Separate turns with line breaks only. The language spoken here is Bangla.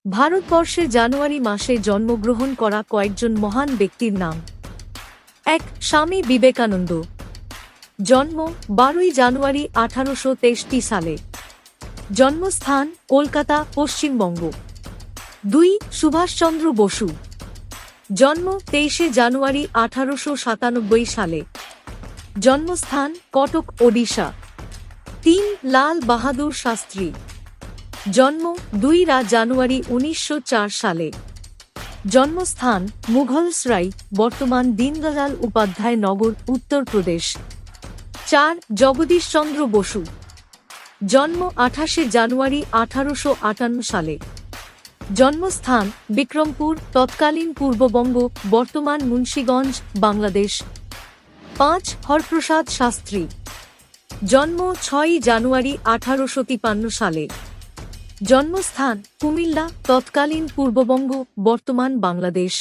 ভারতবর্ষে জানুয়ারি মাসে জন্মগ্রহণ করা কয়েকজন মহান ব্যক্তির নাম। ১. স্বামী বিবেকানন্দ। জন্ম ১২ই জানুয়ারি ১৮৬৩ সালে। জন্মস্থান কলকাতা, পশ্চিমবঙ্গ। ২. সুভাষচন্দ্র বসু। জন্ম ২৩শে জানুয়ারি ১৮৯৭ সালে। জন্মস্থান কটক, ওড়িশা। ৩. লাল বাহাদুর শাস্ত্রী। জন্ম ২ জানুয়ারি ১৯০৪ সালে। জন্মস্থান মুঘলসরাই, বর্তমান দীনদয়াল উপাধ্যায় নগর, উত্তরপ্রদেশ। ৪. জগদীশচন্দ্র বসু। জন্ম ২৮শে জানুয়ারি ১৮৫৮ সালে। জন্মস্থান বিক্রমপুর, তৎকালীন পূর্ববঙ্গ, বর্তমান মুন্সিগঞ্জ, বাংলাদেশ। ৫. হরপ্রসাদ শাস্ত্রী। জন্ম ৬ জানুয়ারি ১৮৫৩ সালে। জন্মস্থান কুমিল্লা, তৎকালীন পূর্ববঙ্গ, বর্তমান বাংলাদেশ।